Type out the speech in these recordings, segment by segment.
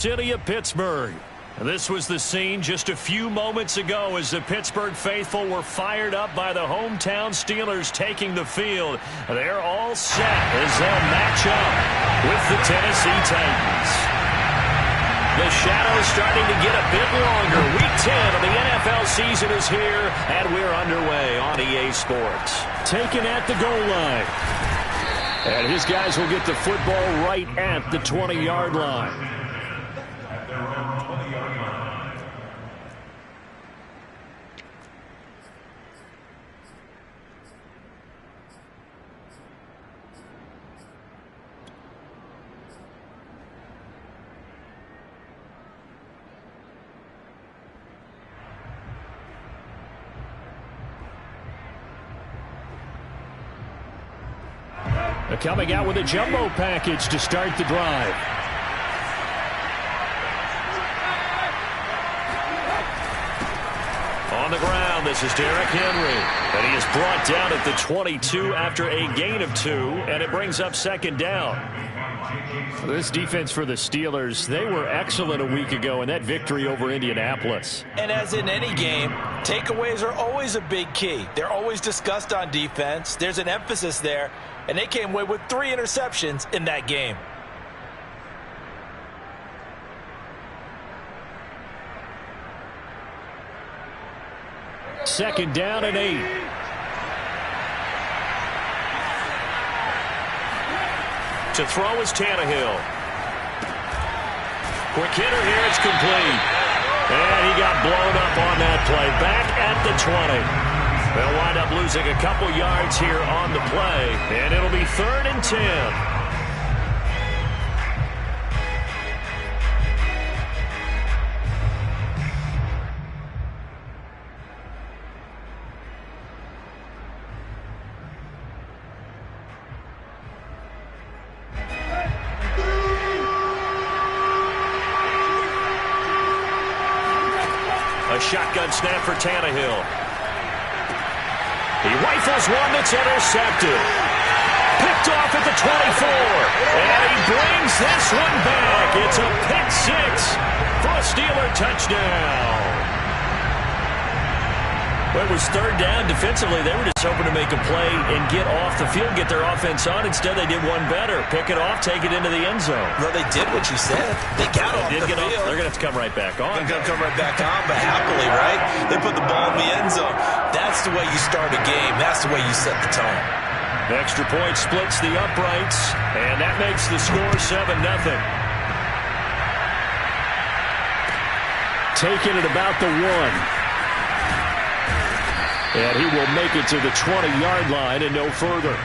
City of Pittsburgh. This was the scene just a few moments ago as the Pittsburgh faithful were fired up by the hometown Steelers taking the field. They're all set as they'll match up with the Tennessee Titans. The shadow's starting to get a bit longer. Week 10 of the NFL season is here, and we're underway on EA Sports. Taken at the goal line. And his guys will get the football right at the 20-yard line. Coming out with a jumbo package to start the drive. On the ground, this is Derrick Henry. And he is brought down at the 22 after a gain of 2, and it brings up second down. This defense for the Steelers, they were excellent a week ago in that victory over Indianapolis. And as in any game, takeaways are always a big key. They're always discussed on defense. There's an emphasis there. And they came away with 3 interceptions in that game. Second down and 8. To throw is Tannehill. Quick hitter here, it's complete. And he got blown up on that play. Back at the 20. They'll wind up losing a couple yards here on the play, and it'll be 3rd and 10. A shotgun snap for Tannehill. He rifles one that's intercepted. Picked off at the 24. And he brings this one back. It's a pick 6 for a Steeler touchdown. Well, it was 3rd down. Defensively, they were just hoping to make a play and get off the field, get their offense on. Instead, they did one better. Pick it off, take it into the end zone. Well, they did what you said. They got off the field. They're going to have to come right back on. They're going to come right back on, but happily, right? They put the ball in the end zone. That's the way you start a game. That's the way you set the tone. The extra point splits the uprights, and that makes the score 7-0. Taking it about the 1. And he will make it to the 20-yard line and no further.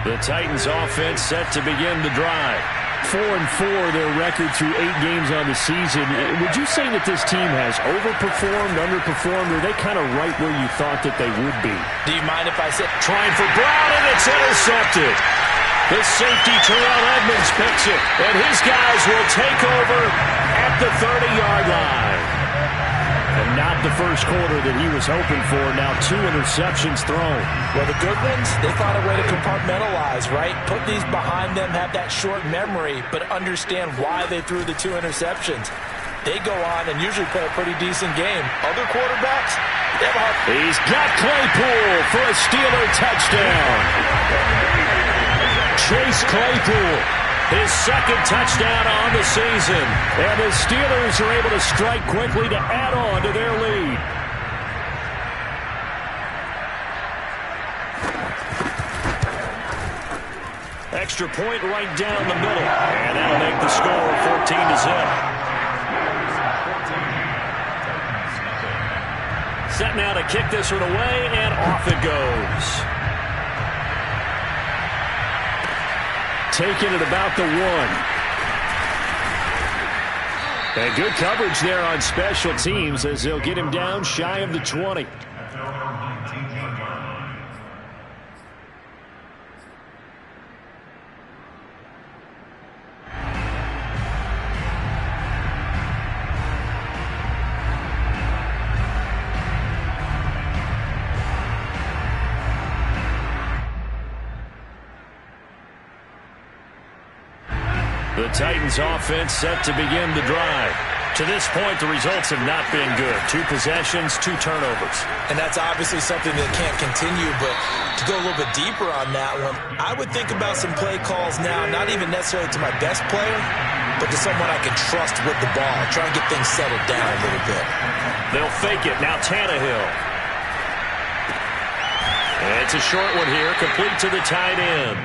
The Titans offense set to begin the drive. 4-4 their record through 8 games on the season. Would you say that this team has overperformed, underperformed, or are they kind of right where you thought that they would be? Do you mind if I say? Trying for Brown, and it's intercepted. The safety, Terrell Edmunds, picks it, and his guys will take over at the 30-yard line. And not the first quarter that he was hoping for. Now 2 interceptions thrown. Well, the good ones, they found a way to compartmentalize, right? Put these behind them, have that short memory, but understand why they threw the 2 interceptions. They go on and usually play a pretty decent game. Other quarterbacks, they have a hard... He's got Claypool for a Steeler touchdown. Chase Claypool, his 2nd touchdown on the season. And the Steelers are able to strike quickly to add on to their lead. Extra point right down the middle. And that'll make the score 14-0. Set now to kick this one away, and off it goes. Taking it about the 1. And good coverage there on special teams as they'll get him down shy of the 20. The Titans offense set to begin the drive. To this point, the results have not been good. 2 possessions, 2 turnovers. And that's obviously something that can't continue, but to go a little bit deeper on that one, I would think about some play calls now, not even necessarily to my best player, but to someone I can trust with the ball. Try and get things settled down a little bit. They'll fake it. Now Tannehill. And it's a short one here, complete to the tight end.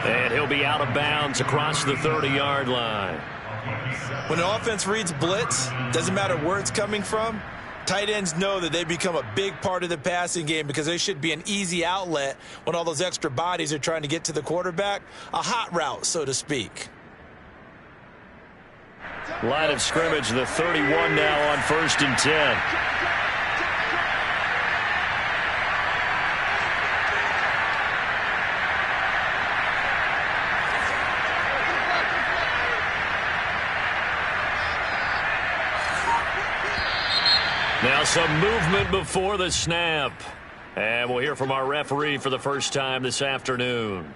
And he'll be out of bounds across the 30-yard line. When the offense reads blitz, doesn't matter where it's coming from, tight ends know that they become a big part of the passing game because they should be an easy outlet when all those extra bodies are trying to get to the quarterback. A hot route, so to speak. Line of scrimmage, the 31 now on 1st and 10. Now some movement before the snap. And we'll hear from our referee for the first time this afternoon.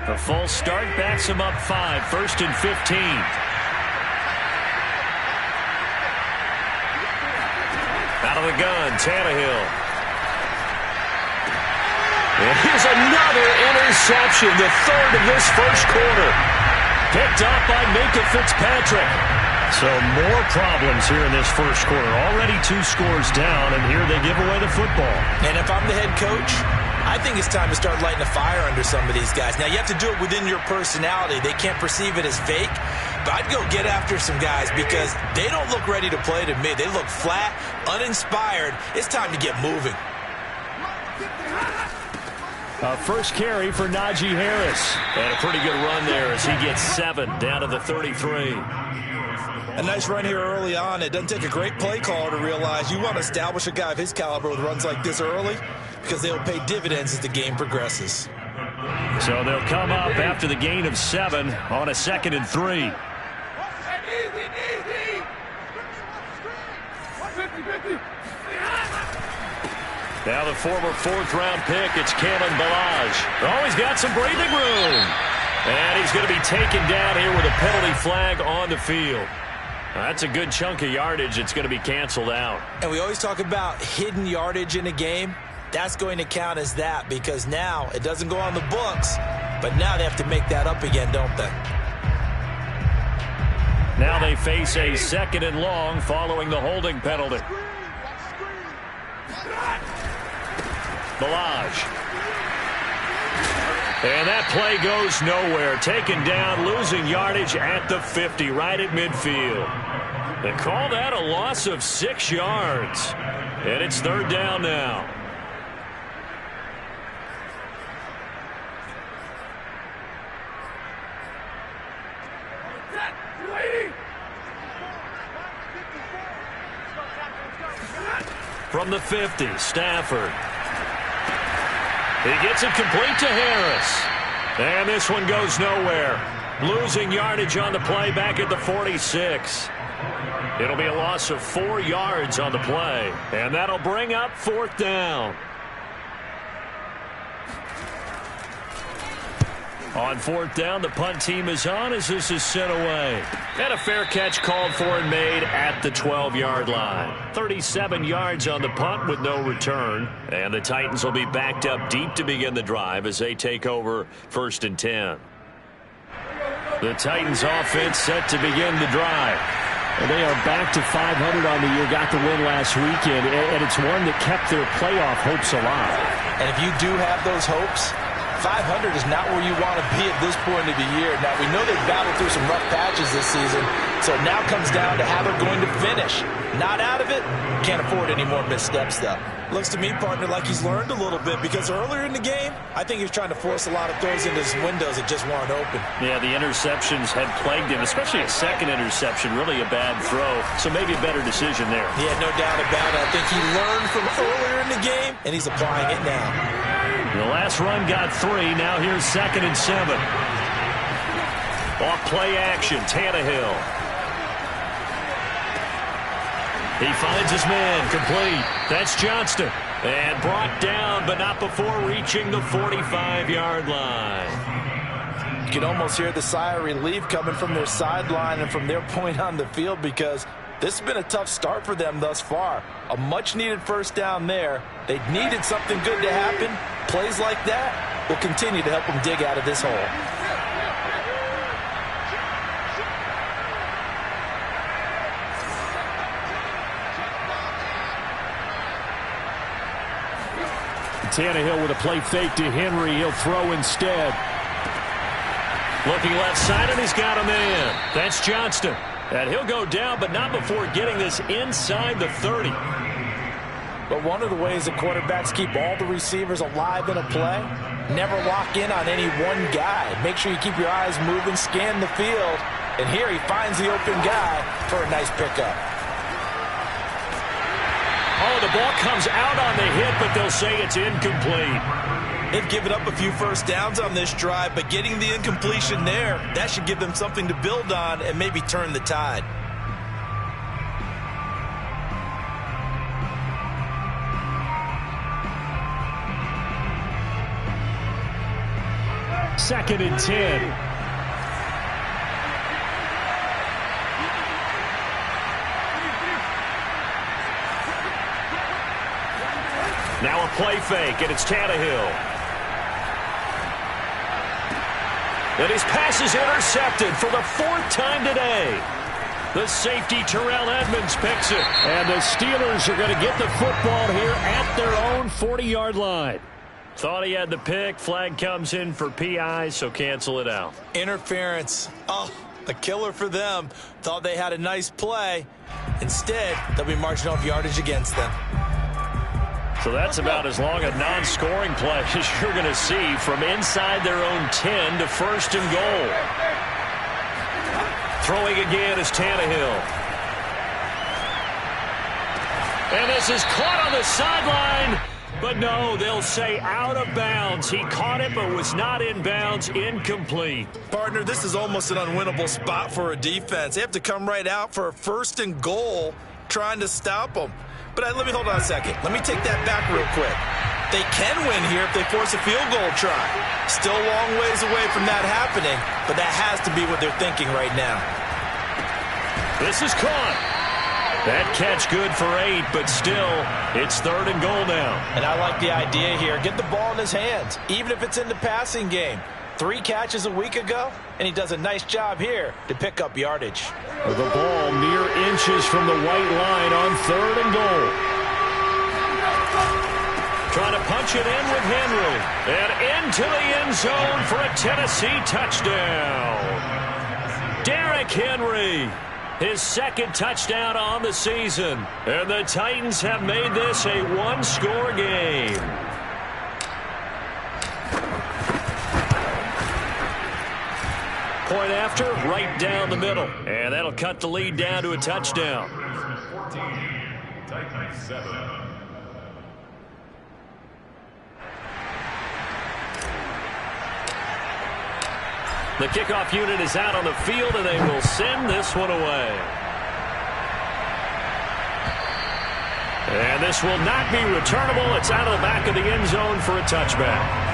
A false start backs him up 5, 1st and 15. Out of the gun, Tannehill. And here's another interception, the 3rd of this first quarter. Picked up by Minkah Fitzpatrick. So more problems here in this first quarter. Already 2 scores down, and here they give away the football. And if I'm the head coach, I think it's time to start lighting a fire under some of these guys. Now, you have to do it within your personality. They can't perceive it as fake. But I'd go get after some guys because they don't look ready to play to me. They look flat, uninspired. It's time to get moving. First carry for Najee Harris. And a pretty good run there as he gets 7 down to the 33. A nice run here early on. It doesn't take a great play caller to realize you want to establish a guy of his caliber with runs like this early because they'll pay dividends as the game progresses. So they'll come up after the gain of 7 on a 2nd and 3. Now the former 4th-round pick, it's Kalen Ballage. Oh, he's got some breathing room. And he's going to be taken down here with a penalty flag on the field. That's a good chunk of yardage. It's going to be canceled out. And we always talk about hidden yardage in a game. That's going to count as that because now it doesn't go on the books, but now they have to make that up again, don't they? Now they face a 2nd and long following the holding penalty. Ballage. And that play goes nowhere. Taken down, losing yardage at the 50, right at midfield. They call that a loss of 6 yards. And it's 3rd down now. From the 50, Stafford. He gets it complete to Harris. And this one goes nowhere. Losing yardage on the play back at the 46. It'll be a loss of 4 yards on the play. And that'll bring up 4th down. On 4th down, the punt team is on as this is sent away. And a fair catch called for and made at the 12-yard line. 37 yards on the punt with no return. And the Titans will be backed up deep to begin the drive as they take over 1st and 10. The Titans offense set to begin the drive. And they are back to 500 on the year, got the win last weekend, and it's one that kept their playoff hopes alive. And if you do have those hopes, 500 is not where you want to be at this point of the year. Now, we know they've battled through some rough patches this season, so it now comes down to how they're going to finish. Not out of it, can't afford any more missteps, though. Looks to me, partner, like he's learned a little bit because earlier in the game, I think he was trying to force a lot of throws into his windows that just weren't open. Yeah, the interceptions had plagued him, especially a second interception, really a bad throw, so maybe a better decision there. Yeah, no doubt about it. I think he learned from earlier in the game, and he's applying it now. The last run got 3. Now here's 2nd and 7. Off play action, Tannehill. He finds his man, complete. That's Johnston. And brought down, but not before reaching the 45-yard line. You can almost hear the sigh of relief coming from their sideline and from their point on the field, because this has been a tough start for them thus far. A much-needed first down there. They needed something good to happen. Plays like that will continue to help them dig out of this hole. Tannehill with a play fake to Henry. He'll throw instead. Looking left side, and he's got a man. That's Johnston. And he'll go down, but not before getting this inside the 30. But one of the ways that quarterbacks keep all the receivers alive in a play, never lock in on any one guy. Make sure you keep your eyes moving, scan the field. And here he finds the open guy for a nice pickup. Oh, the ball comes out on the hit, but they'll say it's incomplete. They've given up a few first downs on this drive, but getting the incompletion there, that should give them something to build on and maybe turn the tide. Second and 10. Now a play fake, and it's Tannehill. And his pass is intercepted for the 4th time today. The safety, Terrell Edmonds, picks it. And the Steelers are going to get the football here at their own 40-yard line. Thought he had the pick. Flag comes in for PI, so cancel it out. Interference. Oh, a killer for them. Thought they had a nice play. Instead, they'll be marching off yardage against them. So that's about as long a non-scoring play as you're going to see from inside their own 10 to first and goal. Throwing again is Tannehill. And this is caught on the sideline. But no, they'll say out of bounds. He caught it but was not in bounds. Incomplete. Partner, this is almost an unwinnable spot for a defense. They have to come right out for a first and goal trying to stop them. But let me hold on a second. Let me take that back real quick. They can win here if they force a field goal try. Still a long ways away from that happening, but that has to be what they're thinking right now. This is caught. That catch good for 8, but still, it's 3rd and goal now. And I like the idea here. Get the ball in his hands, even if it's in the passing game. 3 catches a week ago, and he does a nice job here to pick up yardage. The ball mere inches from the white line on 3rd and goal. Trying to punch it in with Henry. And into the end zone for a Tennessee touchdown. Derrick Henry, his 2nd touchdown on the season. And the Titans have made this a one-score game. Point after, right down the middle. And that'll cut the lead down to a touchdown. 14, Titans 7. The kickoff unit is out on the field, and they will send this one away. And this will not be returnable. It's out of the back of the end zone for a touchback.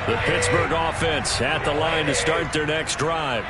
The Pittsburgh offense at the line to start their next drive.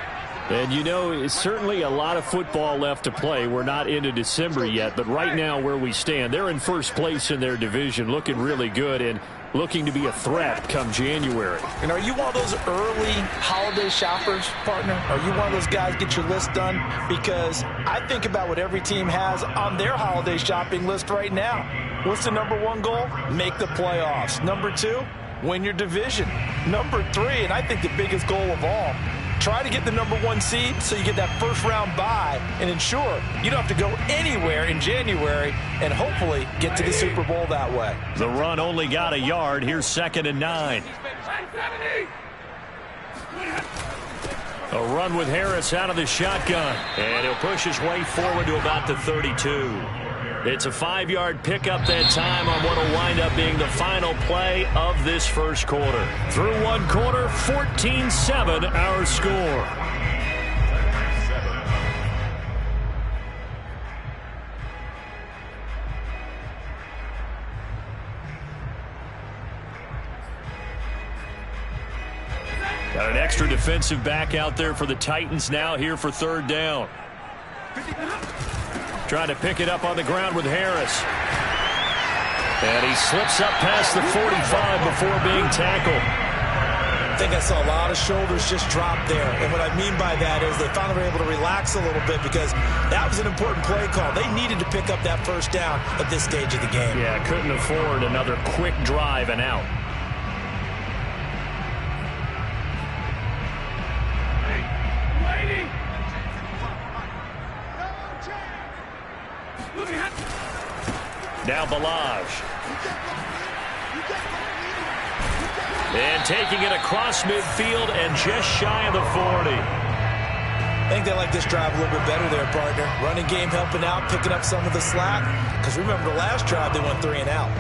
And you know, it's certainly a lot of football left to play. We're not into December yet, but right now where we stand, they're in first place in their division, looking really good and looking to be a threat come January. And are you one of those early holiday shoppers, partner? Are you one of those guys get your list done? Because I think about what every team has on their holiday shopping list right now. What's the number 1 goal? Make the playoffs. Number 2, win your division. Number 3, and I think the biggest goal of all, try to get the number 1 seed so you get that first-round bye and ensure you don't have to go anywhere in January and hopefully get to the Super Bowl that way. The run only got a yard. Here's 2nd and 9. A run with Harris out of the shotgun. And he'll push his way forward to about the 32. It's a 5-yard pickup that time on what will wind up being the final play of this first quarter. Through one quarter, 14-7 our score. Got an extra defensive back out there for the Titans now here for third down. Trying to pick it up on the ground with Harris. And he slips up past the 45 before being tackled. I think I saw a lot of shoulders just drop there. And what I mean by that is they finally were able to relax a little bit because that was an important play call. They needed to pick up that first down at this stage of the game. Yeah, couldn't afford another quick drive and out. Now Balaj. And taking it across midfield and just shy of the 40. I think they like this drive a little bit better there, partner. Running game helping out, picking up some of the slack. Because remember the last drive, they went 3 and out.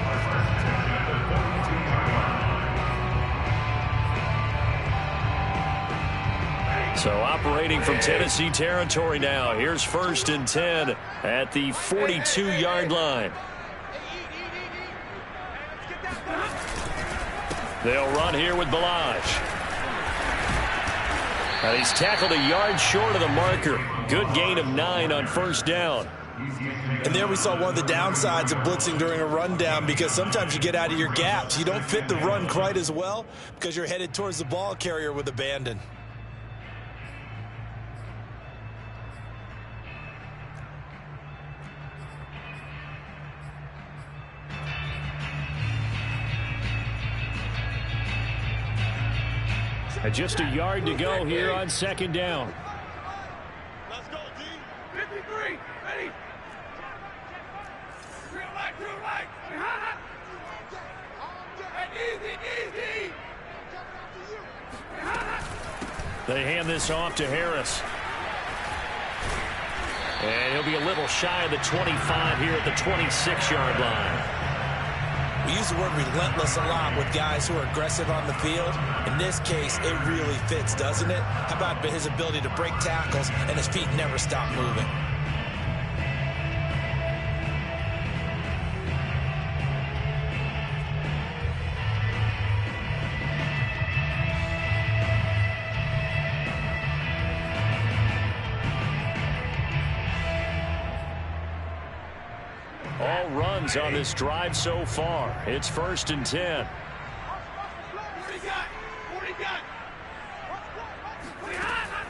So operating from Tennessee territory now. Here's 1st and 10 at the 42-yard line. They'll run here with Balaj. And he's tackled a yard short of the marker. Good gain of 9 on first down. And there we saw one of the downsides of blitzing during a rundown because sometimes you get out of your gaps. You don't fit the run quite as well because you're headed towards the ball carrier with abandon. And just a yard to go here on second down. Let's go, D. 53. Ready. Real light. Easy. They hand this off to Harris. And he'll be a little shy of the 25 here at the 26-yard line. We use the word relentless a lot with guys who are aggressive on the field. In this case, it really fits, doesn't it? How about his ability to break tackles and his feet never stop moving? All runs on this drive so far. It's 1st and 10.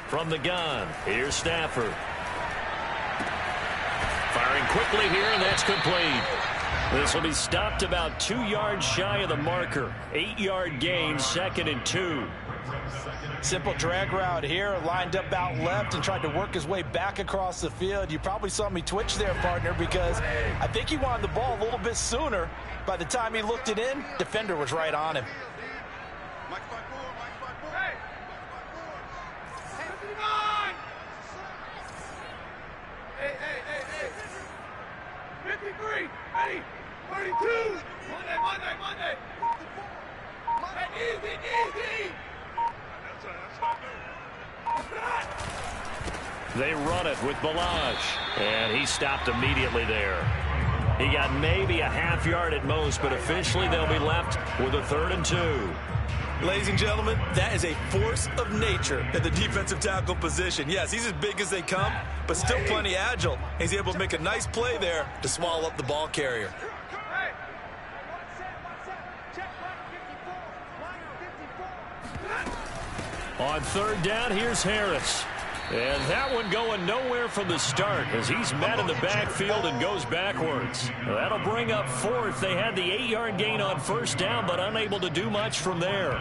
From the gun, here's Stafford. Firing quickly here, and that's complete. This will be stopped about 2 yards shy of the marker. 8-yard gain, 2nd and 2. Simple drag route here, lined up out left and tried to work his way back across the field. You probably saw me twitch there, partner, because I think he wanted the ball a little bit sooner. By the time he looked it in, defender was right on him. Hey. 53. Ready. 32. Monday. Easy. They run it with Balaj, and he stopped immediately there. He got maybe a half yard at most, but officially they'll be left with a 3rd and 2. Ladies and gentlemen, that is a force of nature at the defensive tackle position. Yes, he's as big as they come, but still plenty agile. He's able to make a nice play there to swallow up the ball carrier. On 3rd down, here's Harris. And that one going nowhere from the start as he's met in the backfield and goes backwards. That'll bring up 4th. They had the 8-yard gain on first down, but unable to do much from there.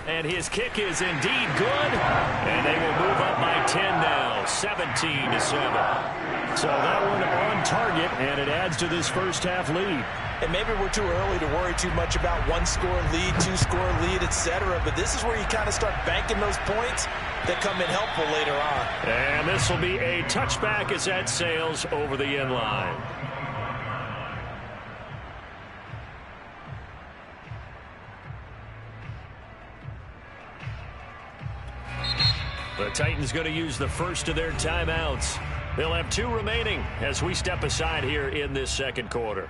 And his kick is indeed good. And they will move up by 10 now, 17-7. So that one on target, and it adds to this first half lead. And maybe we're too early to worry too much about one-score lead, two-score lead, etc. But this is where you kind of start banking those points that come in helpful later on. And this will be a touchback as that sails over the end line. The Titans going to use the first of their timeouts. They'll have 2 remaining as we step aside here in this second quarter.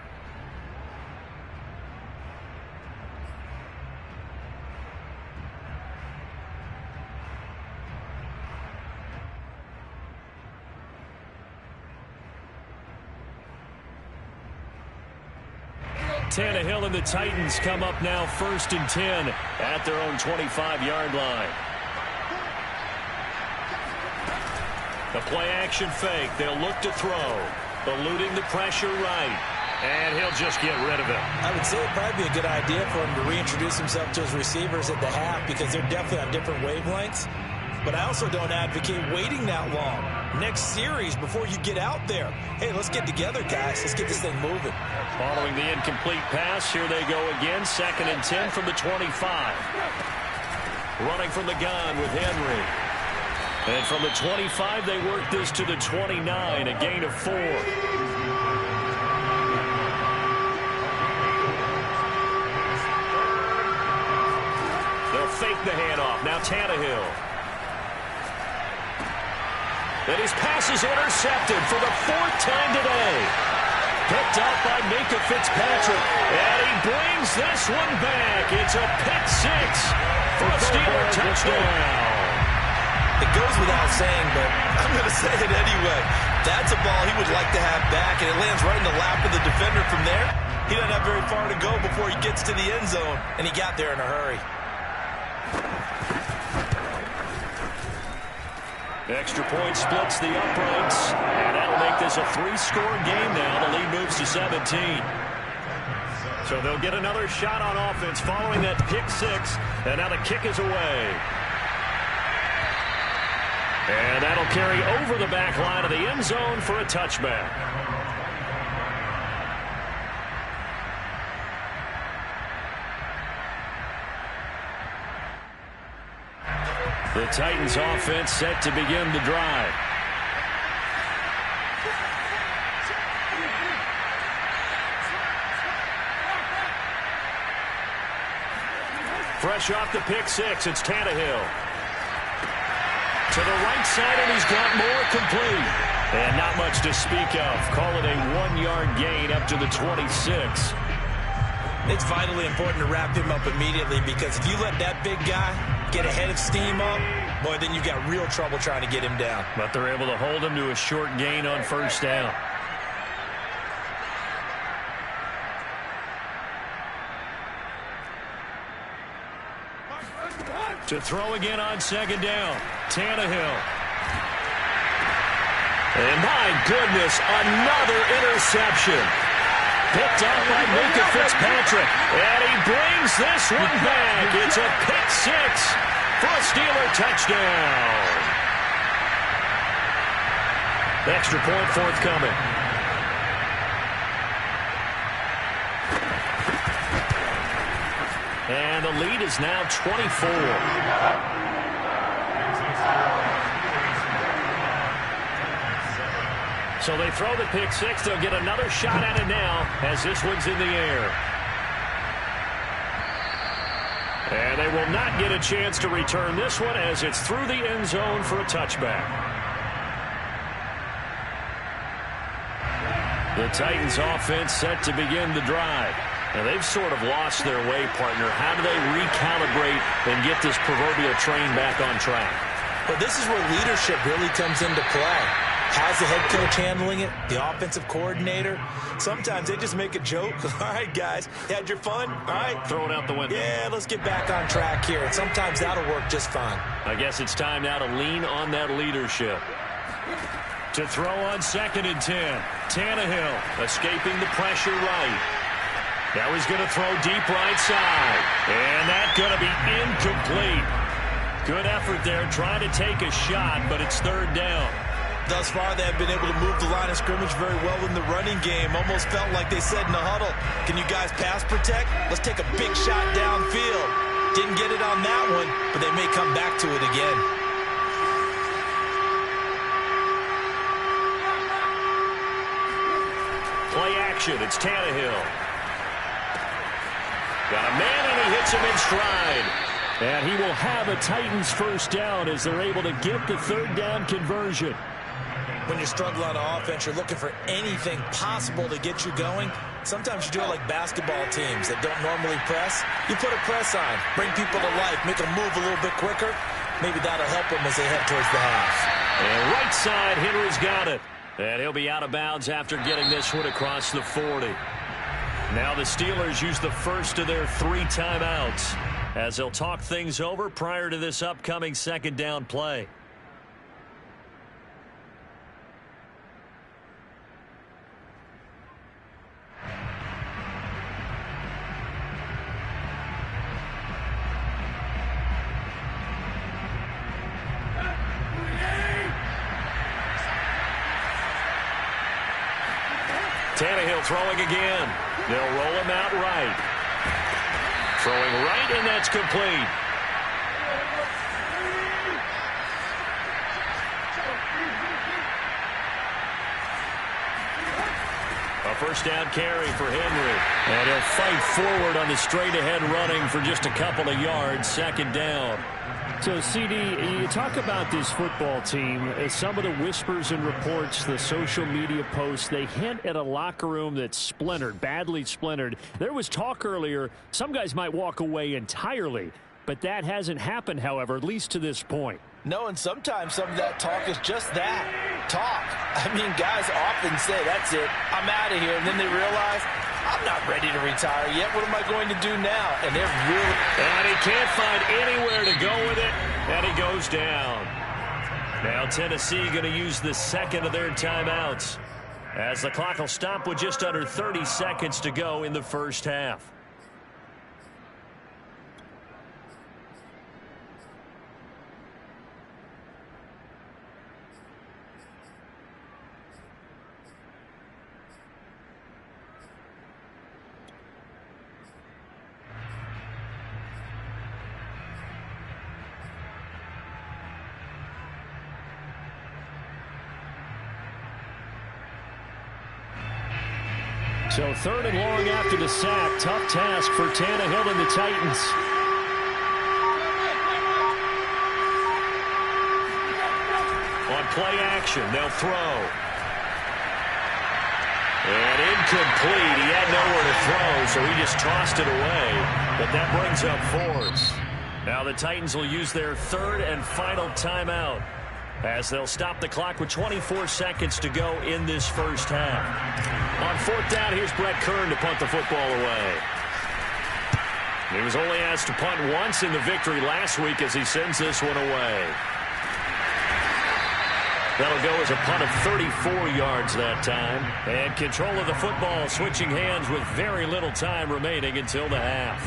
Tannehill and the Titans come up now 1st and 10 at their own 25-yard line. The play-action fake. They'll look to throw. Eluding the pressure right. And he'll just get rid of it. I would say it'd probably be a good idea for him to reintroduce himself to his receivers at the half because they're definitely on different wavelengths. But I also don't advocate waiting that long. Next series before you get out there. Hey, let's get together, guys. Let's get this thing moving. Following the incomplete pass, here they go again. 2nd and 10 from the 25. Running from the gun with Henry. And from the 25, they work this to the 29, a gain of 4. They'll fake the handoff. Now Tannehill. And his pass is intercepted for the 4th time today. Picked up by Minkah Fitzpatrick. And he brings this one back. It's a pick 6 for a Steeler touchdown. It goes without saying, but I'm going to say it anyway. That's a ball he would like to have back, and it lands right in the lap of the defender from there. He doesn't have very far to go before he gets to the end zone, and he got there in a hurry. Extra point splits the uprights, and that'll make this a 3-score game now. The lead moves to 17. So they'll get another shot on offense following that pick 6, and now the kick is away. And that'll carry over the back line of the end zone for a touchback. The Titans offense set to begin the drive. Fresh off the pick 6, it's Tannehill. To the right side, and he's got more complete. And not much to speak of. Call it a 1-yard gain up to the 26. It's vitally important to wrap him up immediately because if you let that big guy get ahead of steam up, boy, then you've got real trouble trying to get him down. But they're able to hold him to a short gain on 1st down. To throw again on 2nd down. Tannehill. And my goodness, another interception. Picked up by Minkah Fitzpatrick. And he brings this one back. It's a pick 6 for a Steeler touchdown. Extra point forthcoming. And the lead is now 24. So they throw the pick 6. They'll get another shot at it now as this one's in the air. And they will not get a chance to return this one as it's through the end zone for a touchback. The Titans offense set to begin the drive. And they've sort of lost their way, partner. How do they recalibrate and get this proverbial train back on track? Well, this is where leadership really comes into play. How's the head coach handling it? The offensive coordinator? Sometimes they just make a joke. All right, guys, had your fun? All right. Throw it out the window. Yeah, let's get back on track here. And sometimes that'll work just fine. I guess it's time now to lean on that leadership. To throw on 2nd and 10. Tannehill escaping the pressure right. Now he's going to throw deep right side. And that's going to be incomplete. Good effort there trying to take a shot, but it's 3rd down. Thus far, they have been able to move the line of scrimmage very well in the running game. Almost felt like they said in the huddle, can you guys pass protect? Let's take a big shot downfield. Didn't get it on that one, but they may come back to it again. Play action. It's Tannehill. Got a man, and he hits him in stride. And he will have a Titans first down as they're able to get the third down conversion. When you're struggling on offense, you're looking for anything possible to get you going. Sometimes you do it like basketball teams that don't normally press. You put a press on, bring people to life, make them move a little bit quicker. Maybe that'll help them as they head towards the half. And right side, Henry's got it. And he'll be out of bounds after getting this one across the 40. Now the Steelers use the first of their 3 timeouts as they'll talk things over prior to this upcoming second down play. Tannehill throwing again. They'll roll him out right. Throwing right, and that's complete. A first down carry for Henry. And he'll fight forward on the straight-ahead running for just a couple of yards. Second down. So, CD, you talk about this football team. Some of the whispers and reports, the social media posts, they hint at a locker room that's splintered, badly splintered. There was talk earlier, some guys might walk away entirely, but that hasn't happened, however, at least to this point. No, and sometimes some of that talk is just that, talk. I mean, guys often say, that's it, I'm out of here, and then they realize, I'm not ready to retire yet. What am I going to do now? And they're really... And he can't find anywhere to go with it, and he goes down. Now Tennessee going to use the second of their timeouts as the clock will stop with just under 30 seconds to go in the first half. So third and long after the sack. Tough task for Tannehill and the Titans. On play action, they'll throw. And incomplete. He had nowhere to throw, so he just tossed it away. But that brings up fourth. Now the Titans will use their third and final timeout as they'll stop the clock with 24 seconds to go in this first half. On fourth down, here's Brett Kern to punt the football away. He was only asked to punt once in the victory last week as he sends this one away. That'll go as a punt of 34 yards that time. And control of the football switching hands with very little time remaining until the half.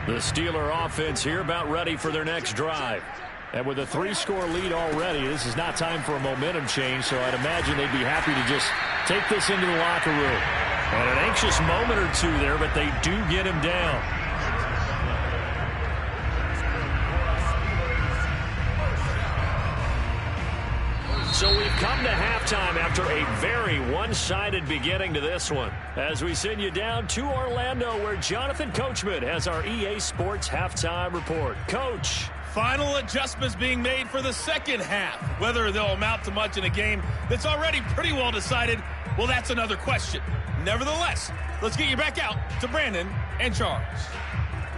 The Steeler offense here about ready for their next drive. And with a 3-score lead already, this is not time for a momentum change, so I'd imagine they'd be happy to just take this into the locker room. And an anxious moment or two there, but they do get him down. So we've come to halftime after a very one-sided beginning to this one. As we send you down to Orlando, where Jonathan Coachman has our EA Sports halftime report. Coach. Final adjustments being made for the second half. Whether they'll amount to much in a game that's already pretty well decided, well, that's another question. Nevertheless, let's get you back out to Brandon and Charles.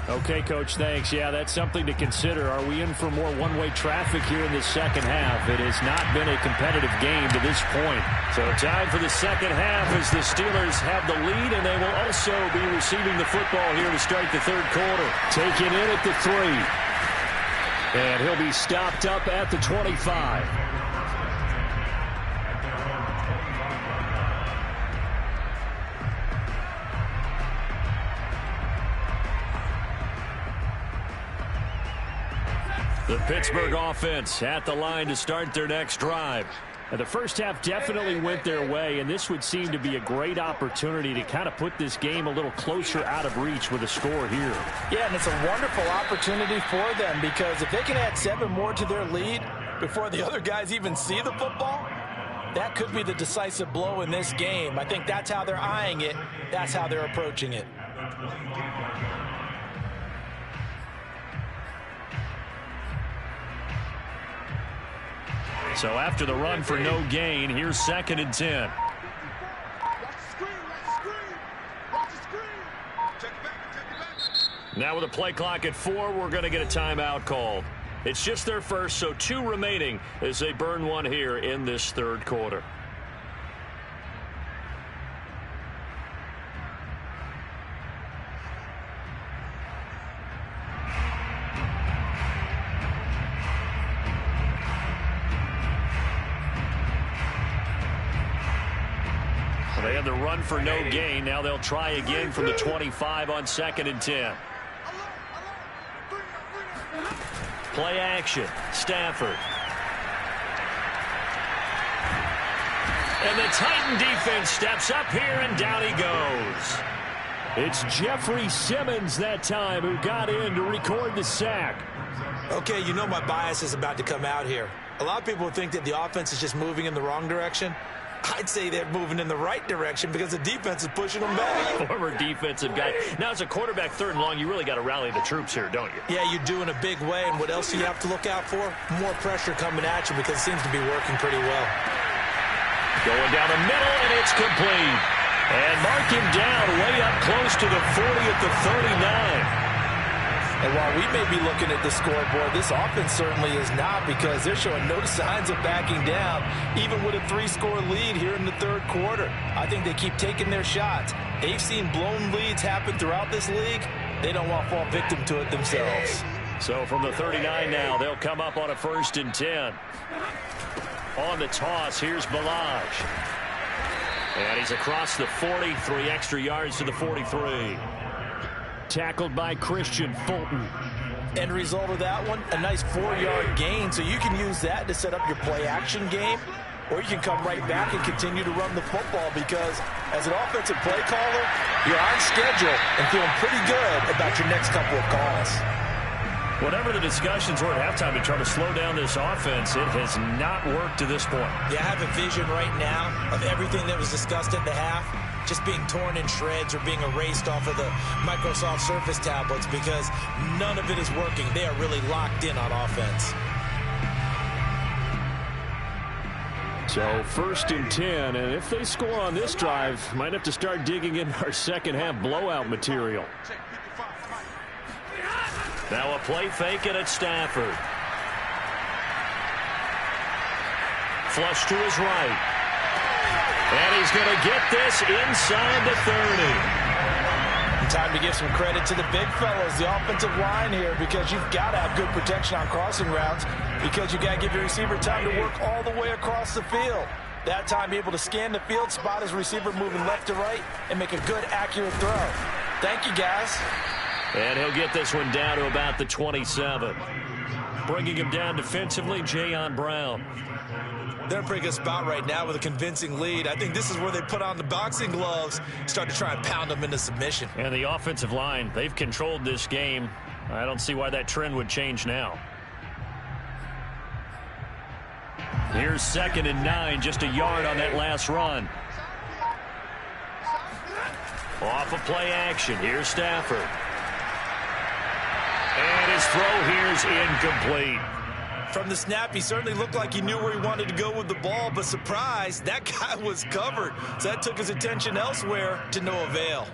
Okay, Coach, thanks. Yeah, that's something to consider. Are we in for more one-way traffic here in the second half? It has not been a competitive game to this point. So time for the second half as the Steelers have the lead, and they will also be receiving the football here to start the third quarter. Taking in at the 3. And he'll be stopped up at the 25. The Pittsburgh offense at the line to start their next drive. And the first half definitely went their way, and this would seem to be a great opportunity to kind of put this game a little closer out of reach with a score here. Yeah, and it's a wonderful opportunity for them because if they can add 7 more to their lead before the other guys even see the football, that could be the decisive blow in this game. I think that's how they're eyeing it. That's how they're approaching it. So after the run for no gain, here's 2nd and 10. Now with a play clock at 4, we're going to get a timeout called. It's just their first, so 2 remaining as they burn one here in this 3rd quarter. They had the run for no gain. Now they'll try again from the 25 on 2nd and 10. Play action. Stafford. And the Titan defense steps up here, and down he goes. It's Jeffrey Simmons that time who got in to record the sack. Okay, you know my bias is about to come out here. A lot of people think that the offense is just moving in the wrong direction. I'd say they're moving in the right direction because the defense is pushing them back. Former defensive guy. Now, as a quarterback 3rd and long, you really got to rally the troops here, don't you? Yeah, you do in a big way. And what else do you have to look out for? More pressure coming at you because it seems to be working pretty well. Going down the middle, and it's complete. And mark him down way up close to the 40 at the 39. And while we may be looking at the scoreboard, this offense certainly is not because they're showing no signs of backing down, even with a 3-score lead here in the 3rd quarter. I think they keep taking their shots. They've seen blown leads happen throughout this league. They don't want to fall victim to it themselves. So from the 39 now, they'll come up on a 1st and 10. On the toss, here's Balaj. And he's across the 40, 3 extra yards to the 43. Tackled by Christian Fulton. End result of that one, a nice 4-yard gain. So you can use that to set up your play-action game, or you can come right back and continue to run the football because as an offensive play caller, you're on schedule and feeling pretty good about your next couple of calls. Whatever the discussions were at halftime to try to slow down this offense, it has not worked to this point. Yeah, I have a vision right now of everything that was discussed at the half just being torn in shreds or being erased off of the Microsoft Surface tablets because none of it is working. They are really locked in on offense. So 1st and 10, and if they score on this drive, might have to start digging in our 2nd half blowout material. Now a play fake it at Stafford. Flush to his right. And he's going to get this inside the 30. Time to give some credit to the big fellas, the offensive line here, because you've got to have good protection on crossing routes because you've got to give your receiver time to work all the way across the field. That time, able to scan the field, spot his receiver moving left to right, and make a good, accurate throw. Thank you, guys. And he'll get this one down to about the 27. Bringing him down defensively, Jayon Brown. They're in a pretty good spot right now with a convincing lead. I think this is where they put on the boxing gloves, start to try and pound them into submission. And the offensive line, they've controlled this game. I don't see why that trend would change now. Here's 2nd and 9, just a yard on that last run. Off of play action, here's Stafford. And his throw here's incomplete. From the snap, he certainly looked like he knew where he wanted to go with the ball, but surprise, that guy was covered. So that took his attention elsewhere to no avail.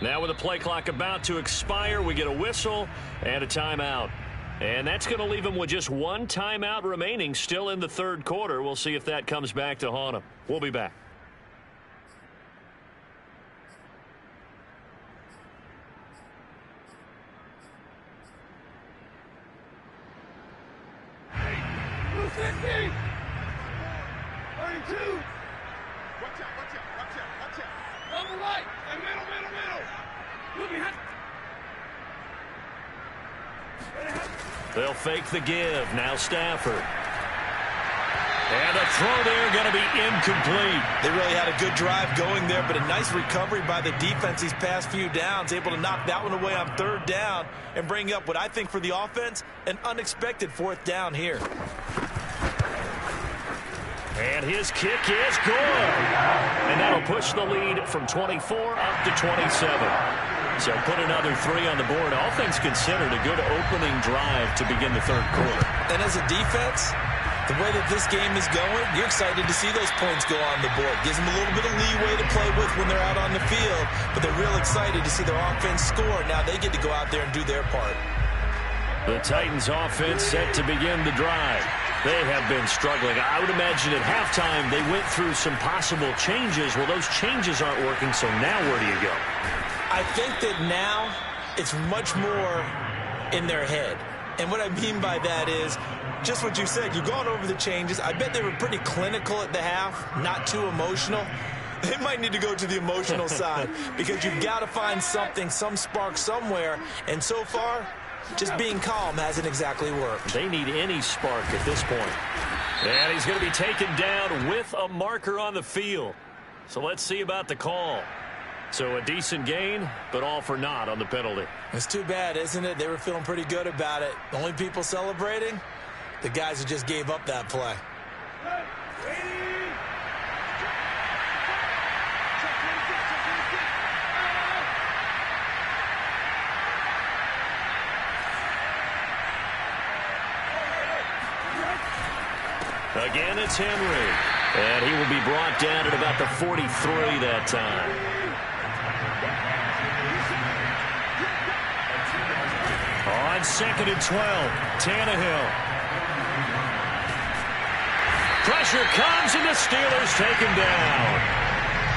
Now with the play clock about to expire, we get a whistle and a timeout. And that's going to leave them with just one timeout remaining still in the 3rd quarter. We'll see if that comes back to haunt them. We'll be back. 50. 32. Watch out. Double right. And middle. Look behind. They'll fake the give. Now Stafford. And a throw there going to be incomplete. They really had a good drive going there, but a nice recovery by the defense these past few downs, able to knock that one away on third down and bring up what I think for the offense, an unexpected fourth down here. And his kick is good. And that'll push the lead from 24 up to 27. So put another 3 on the board. All things considered, a good opening drive to begin the third quarter. And as a defense, the way that this game is going, you're excited to see those points go on the board. Gives them a little bit of leeway to play with when they're out on the field, but they're real excited to see their offense score. Now they get to go out there and do their part. The Titans offense set to begin the drive. They have been struggling. I would imagine at halftime they went through some possible changes. Well, those changes aren't working, so now where do you go? I think that now it's much more in their head. And what I mean by that is just what you said. You've gone over the changes. I bet they were pretty clinical at the half, not too emotional. They might need to go to the emotional side because you've got to find something, some spark somewhere. And so far, just being calm hasn't exactly worked. They need any spark at this point. And he's going to be taken down with a marker on the field. So let's see about the call. So a decent gain, but all for naught on the penalty. It's too bad, isn't it? They were feeling pretty good about it. The only people celebrating, the guys who just gave up that play. Again, it's Henry. And he will be brought down at about the 43 that time. On 2nd and 12, Tannehill. Pressure comes, and the Steelers take him down.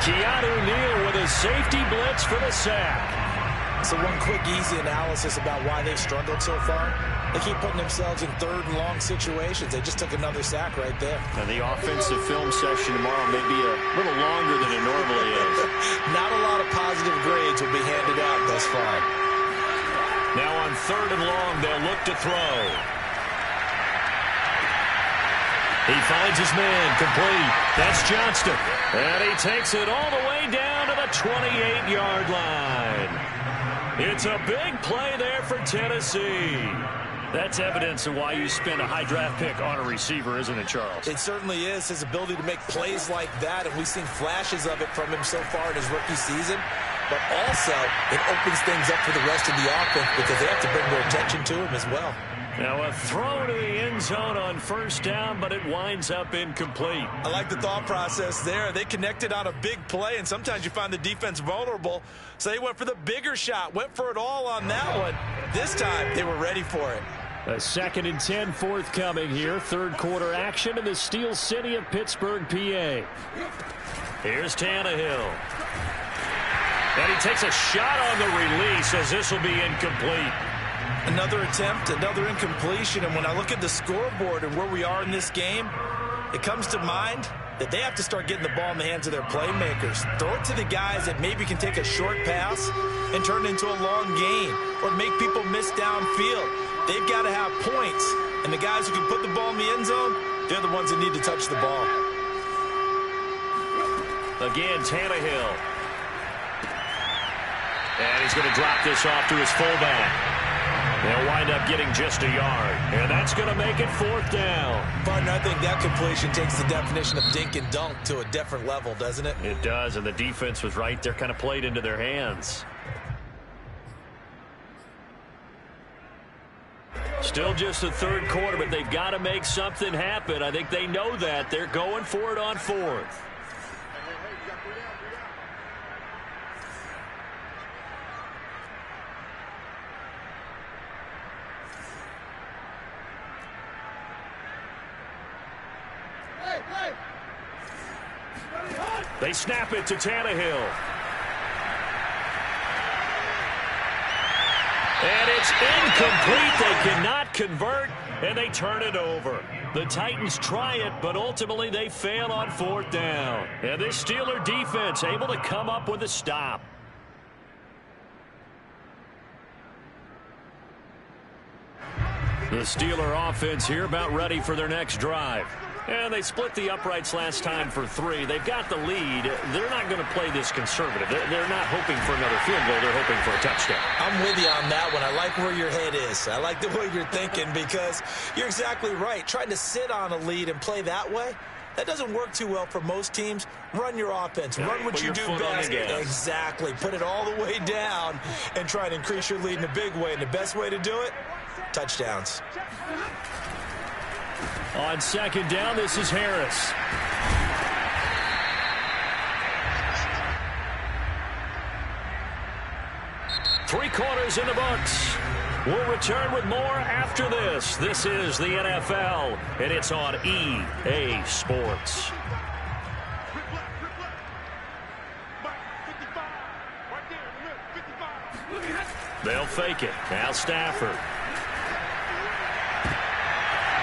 Keanu Neal with a safety blitz for the sack. So one quick, easy analysis about why they've struggled so far. They keep putting themselves in third and long situations. They just took another sack right there. And the offensive film session tomorrow may be a little longer than it normally is. Not a lot of positive grades will be handed out thus far. Now on 3rd and long, they'll look to throw. He finds his man, complete. That's Johnston. And he takes it all the way down to the 28-yard line. It's a big play there for Tennessee. That's evidence of why you spend a high draft pick on a receiver, isn't it, Charles? It certainly is. His ability to make plays like that, and we've seen flashes of it from him so far in his rookie season. But also, it opens things up for the rest of the offense because they have to bring their attention to him as well. Now a throw to the end zone on 1st down, but it winds up incomplete. I like the thought process there. They connected on a big play, and sometimes you find the defense vulnerable. So they went for the bigger shot, went for it all on that one. This time, they were ready for it. A 2nd and 10 forthcoming here. 3rd quarter action in the Steel City of Pittsburgh, PA. Here's Tannehill. And he takes a shot on the release as this will be incomplete. Another attempt, another incompletion, and when I look at the scoreboard and where we are in this game, it comes to mind that they have to start getting the ball in the hands of their playmakers. Throw it to the guys that maybe can take a short pass and turn it into a long gain or make people miss downfield. They've got to have points, and the guys who can put the ball in the end zone, they're the ones that need to touch the ball. Again, Tannehill. And he's going to drop this off to his fullback. They'll wind up getting just a yard. And that's going to make it 4th down. Partner, I think that completion takes the definition of dink and dunk to a different level, doesn't it? It does, and the defense was right there, kind of played into their hands. Still just the 3rd quarter, but they've got to make something happen. I think they know that. They're going for it on 4th. They snap it to Tannehill. And it's incomplete. They cannot convert. and they turn it over. The Titans try it, but ultimately they fail on 4th down. And this Steeler defense able to come up with a stop. The Steeler offense here about ready for their next drive. And they split the uprights last time for 3. They've got the lead. They're not going to play this conservative. They're not hoping for another field goal. They're hoping for a touchdown. I'm with you on that one. I like where your head is. I like the way you're thinking because you're exactly right. Trying to sit on a lead and play that way, that doesn't work too well for most teams. Run your offense. Run what you do best. Exactly. Put it all the way down and try to increase your lead in a big way. And the best way to do it, touchdowns. On 2nd down, this is Harris. Three quarters in the books. We'll return with more after this. This is the NFL, and it's on EA Sports. They'll fake it. Now Stafford.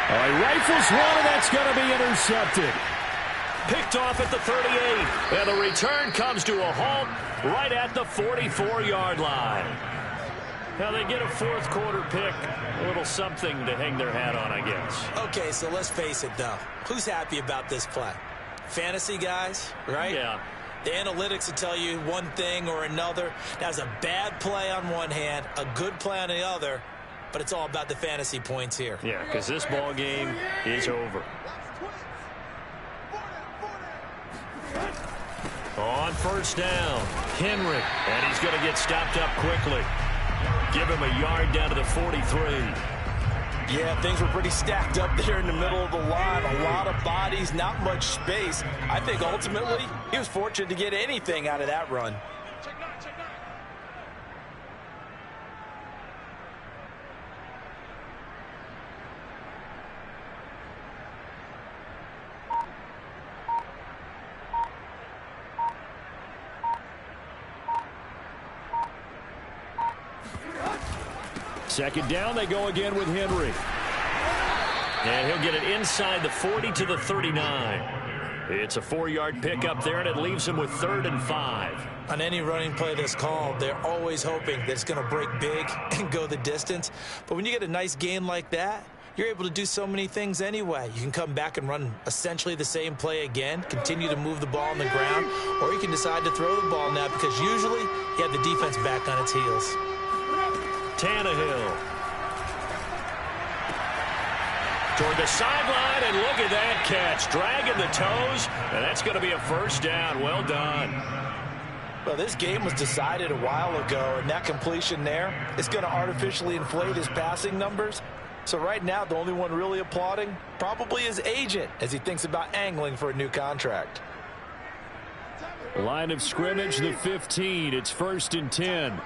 He rifles one, and that's going to be intercepted. Picked off at the 38, and the return comes to a halt right at the 44-yard line. Now they get a 4th quarter pick, a little something to hang their hat on, I guess. Okay, so let's face it, though. Who's happy about this play? Fantasy guys, right? Yeah. The analytics will tell you one thing or another. That's a bad play on one hand, a good play on the other, but it's all about the fantasy points here. Yeah, because this ball game is over. On 1st down, Henry, and he's going to get stopped up quickly. Give him a yard down to the 43. Yeah, things were pretty stacked up there in the middle of the line. A lot of bodies, not much space. I think ultimately he was fortunate to get anything out of that run. Second down, they go again with Henry. And he'll get it inside the 40 to the 39. It's a 4-yard pickup there, and it leaves him with 3rd and 5. On any running play that's called, they're always hoping that it's going to break big and go the distance. But when you get a nice gain like that, you're able to do so many things anyway. You can come back and run essentially the same play again, continue to move the ball on the ground, or you can decide to throw the ball now because usually you have the defense back on its heels. Tannehill toward the sideline, and look at that catch. Dragging the toes, and that's going to be a 1st down. Well done. Well, this game was decided a while ago, and that completion there is going to artificially inflate his passing numbers. So right now, the only one really applauding probably his agent as he thinks about angling for a new contract. Line of scrimmage, the 15. It's 1st and 10.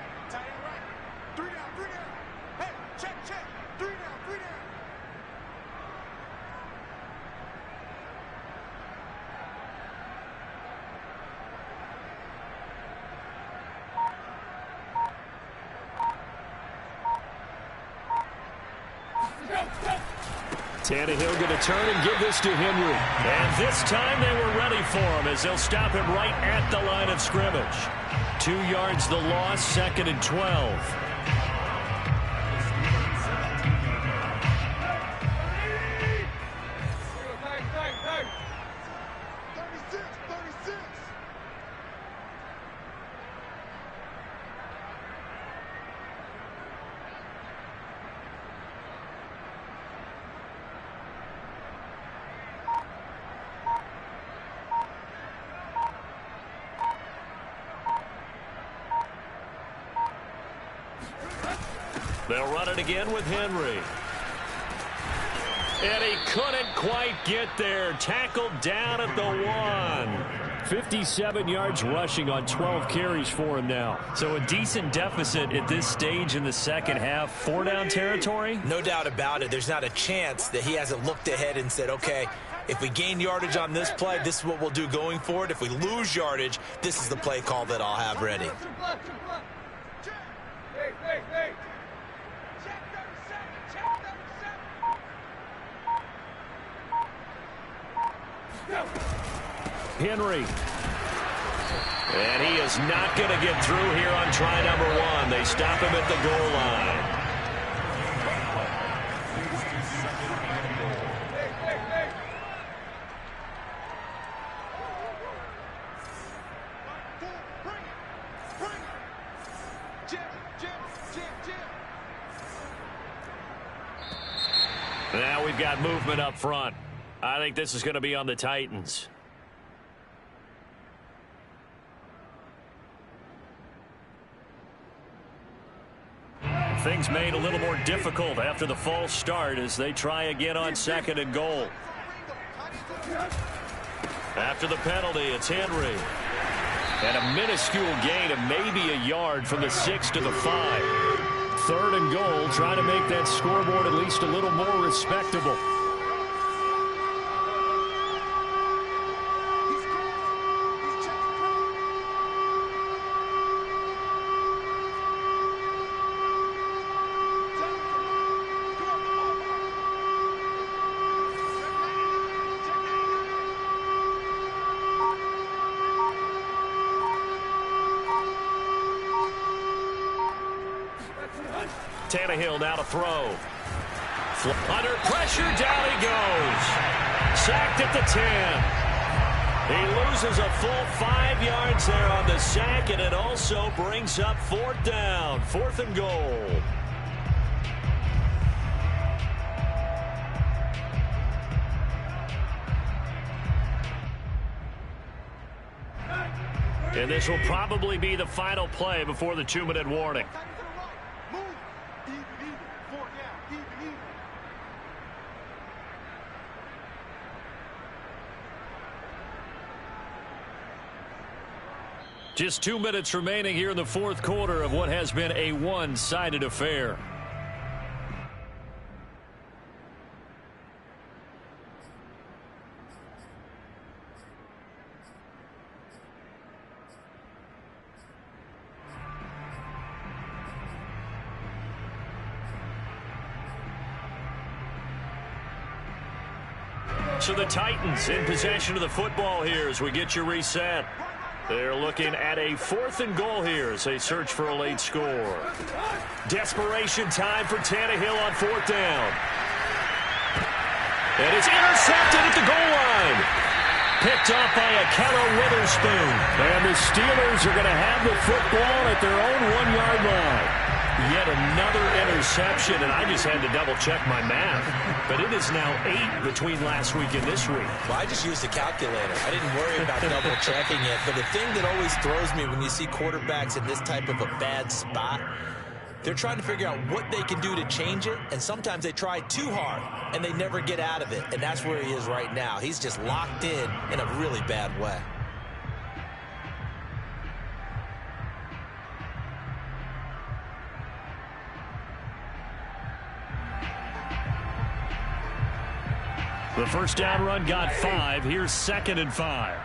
Tannehill going to turn and give this to Henry. And this time they were ready for him as they'll stop him right at the line of scrimmage. 2 yards the loss, 2nd and 12. They'll run it again with Henry. And he couldn't quite get there. Tackled down at the 1. 57 yards rushing on 12 carries for him now. So a decent deficit at this stage in the second half. 4-down territory? No doubt about it. There's not a chance that he hasn't looked ahead and said, okay, if we gain yardage on this play, this is what we'll do going forward. If we lose yardage, this is the play call that I'll have ready. Henry. And he is not going to get through here on try number 1. They stop him at the goal line. Now we've got movement up front. I think this is going to be on the Titans. Things made a little more difficult after the false start as they try again on 2nd and goal. After the penalty, it's Henry. And a minuscule gain of maybe a yard from the 6 to the 5. 3rd and goal, trying to make that scoreboard at least a little more respectable. Tannehill now to throw. Under pressure, down he goes. Sacked at the 10. He loses a full 5 yards there on the sack, and it also brings up 4th down. 4th and goal. And this will probably be the final play before the 2-minute warning. Just 2 minutes remaining here in the 4th quarter of what has been a one-sided affair. So the Titans in possession of the football here as we get you reset. They're looking at a 4th and goal here as they search for a late score. Desperation time for Tannehill on 4th down. And it's intercepted at the goal line. Picked off by Ahkello Witherspoon. And the Steelers are going to have the football at their own 1-yard line. Yet another interception, and I just had to double-check my math. But it is now 8 between last week and this week. Well, I just used a calculator. I didn't worry about double-checking it. But the thing that always throws me when you see quarterbacks in this type of a bad spot, they're trying to figure out what they can do to change it, and sometimes they try too hard, and they never get out of it. And that's where he is right now. He's just locked in a really bad way. The first down run got 5. Here's 2nd and 5.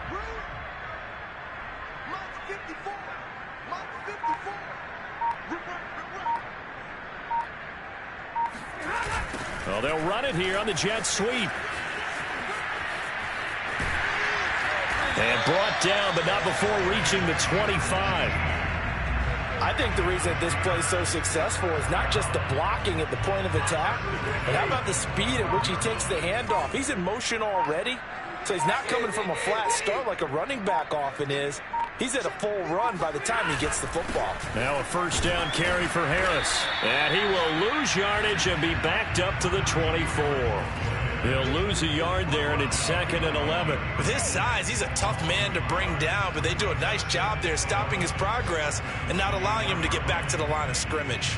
Well, they'll run it here on the jet sweep. And brought down, but not before reaching the 25. I think the reason this play is so successful is not just the blocking at the point of attack, but how about the speed at which he takes the handoff? He's in motion already, so he's not coming from a flat start like a running back often is. He's at a full run by the time he gets the football. Now a first down carry for Harris. And he will lose yardage and be backed up to the 24. He'll lose a yard there, and it's 2nd and 11. With his size, he's a tough man to bring down, but they do a nice job there stopping his progress and not allowing him to get back to the line of scrimmage.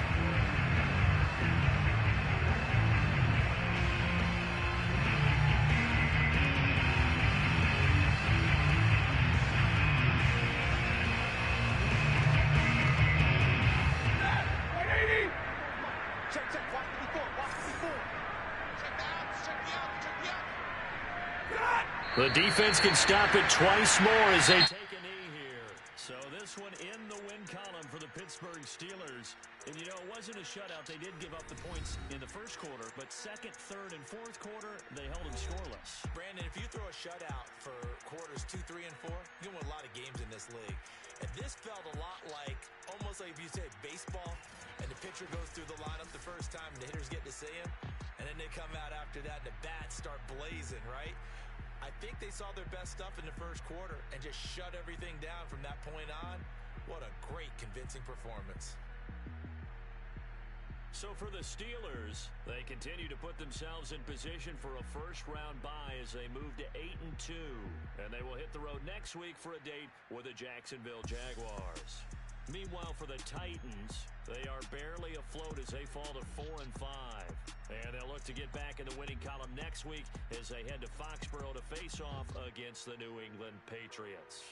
The defense can stop it twice more as they take a knee here. So this one in the win column for the Pittsburgh Steelers. Steelers. And, you know, it wasn't a shutout. They did give up the points in the first quarter, but second, third, and fourth quarter, they held them scoreless. Brandon, if you throw a shutout for quarters 2, 3, and 4, you can win a lot of games in this league. And this felt a lot like, almost like if you say baseball, and the pitcher goes through the lineup the first time, and the hitters get to see him, and then they come out after that, and the bats start blazing, right? I think they saw their best stuff in the first quarter and just shut everything down from that point on. What a great, convincing performance. So for the Steelers, they continue to put themselves in position for a first-round bye as they move to 8-2. And they will hit the road next week for a date with the Jacksonville Jaguars. Meanwhile, for the Titans, they are barely afloat as they fall to 4-5. And they'll look to get back in the winning column next week as they head to Foxborough to face off against the New England Patriots.